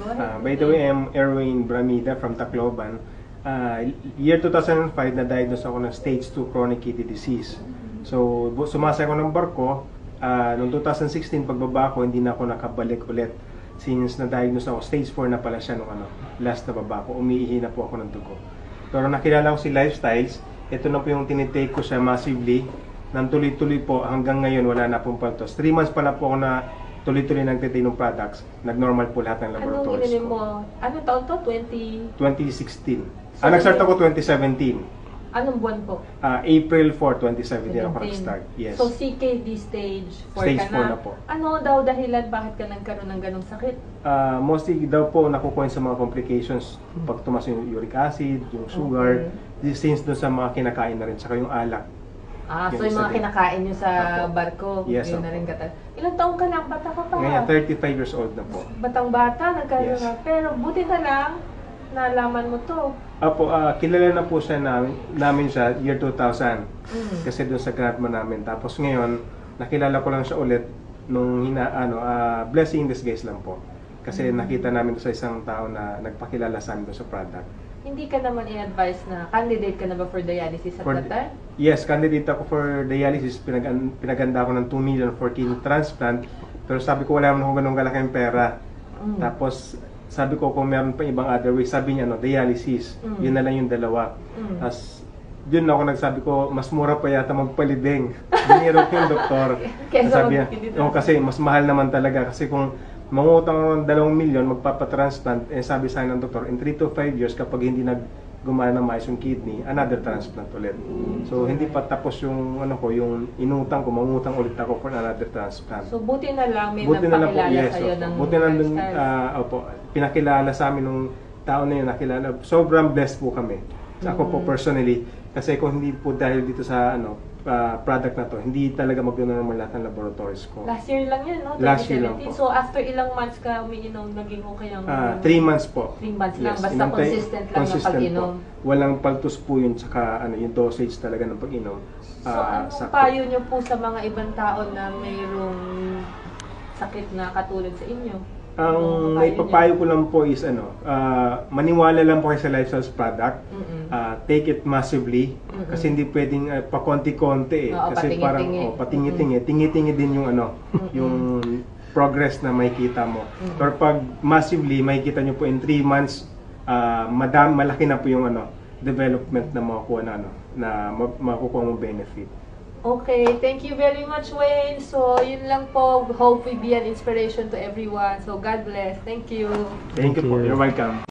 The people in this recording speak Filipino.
Go ahead. By the way, I'm Erwin Bramida from Tacloban. Year 2005, na-diagnose ako ng stage 2 chronic kidney disease. So, sumasay ako ng barko. Noong 2016, pagbaba ko, hindi na ako nakabalik ulit. Since na-diagnose ako, stage 4 na pala siya nung last na baba ko. Umiihi na po ako ng dugo. Pero nakilala ko si Lifestyles. Ito na po yung tinitake ko siya massively. Nang tuloy-tuloy po, hanggang ngayon wala na pong paltos. 3 months pa na po ako na tuloy-tuloy nagtitake ng products. Nag-normal po lahat ng laboratories Anong ko. mo? Anong taon to? 20? 2016. So, Nag-start ako 2017. Anong buwan po? April 4, 2017 ako nag-start. Yes. So, CKD stage 4 Stage ka na. 4 na po. Ano daw dahilan bakit ka nagkaroon ng ganong sakit? Mostly daw po nakukuha sa mga complications pag tumas yung uric acid, yung sugar, since doon sa mga kinakain na rin, saka yung alak. So yung mga kinakain nyo sa Apo. barko, Yes, yun na apo. rin katal. Ilang taong ka lang? Bata ka pa. Ngayon, 35 years old na po. Batang-bata, nagkaroon Yes. na. Pero buti na lang, nalaman mo to. Apo, kilala na po siya namin siya year 2000. Kasi doon sa grandma namin. Tapos ngayon, nakilala ko lang siya ulit nung blessing in disguise lang po. Kasi nakita namin sa isang tao na nagpakilala sa amin doon sa product. Hindi ka naman in-advise na candidate ka na ba for dialysis at that time? Yes, candidate ako for dialysis. Pinaganda ako ng 2 million for kidney transplant. Pero sabi ko wala naman akong ganun kalaking pera. Tapos sabi ko kung meron pa ibang other way, sabi niya dialysis. Yun na lang yung dalawa. Tapos yun ako nagsabi ko, mas mura pa yata magpalibing. Biniro ko yung doktor. Sabi niya, kasi mas mahal naman talaga. Kasi kung mangutang ako ng 2 million, magpapatransplant, sabi sa akin ng doktor, in 3 to 5 years, kapag hindi gumana ng maayos yung kidney, another transplant ulit. So, hindi pa tapos yung, yung inutang ko, mangutang ulit ako for another transplant. So, buti na lang may Buti na lang po, nagpakilala yes, sa'yo opo. ng Buti na lang, Lifestyles. pinakilala sa amin nung tao na yun, nakilala. Sobrang blessed po kami. Sa ako po personally, kasi kung hindi po dahil dito sa product na to, hindi talaga mag-normal lahat ng laboratories ko. Last year lang yun, no? Last year lang 2017. po. So, after ilang months ka umiinom, naging okay ang... 3 months po. 3 months lang, Yes, basta inom tayo- consistent lang yung consistent pag-inom. po. Walang paltos po yun, tsaka yung dosage talaga ng pag-inom. So, anong payo nyo po sa mga ibang tao na mayroong sakit na katulad sa inyo? Ang may papayo ko lang po is maniwala lang po kayo sa Lifestyles product. Take it massively kasi hindi pwedeng pakonti-konti Oo, kasi patingi-tingi. patingi-tingi, tingi-tingi din yung yung progress na makikita mo. Pero pag massively makikita nyo po in 3 months malaki na po yung development na makukuha na makukuha mong benefit. Okay, thank you very much, Wayne. So, yun lang po. Hope we be an inspiration to everyone. So, God bless. Thank you. Thank you po. You're welcome.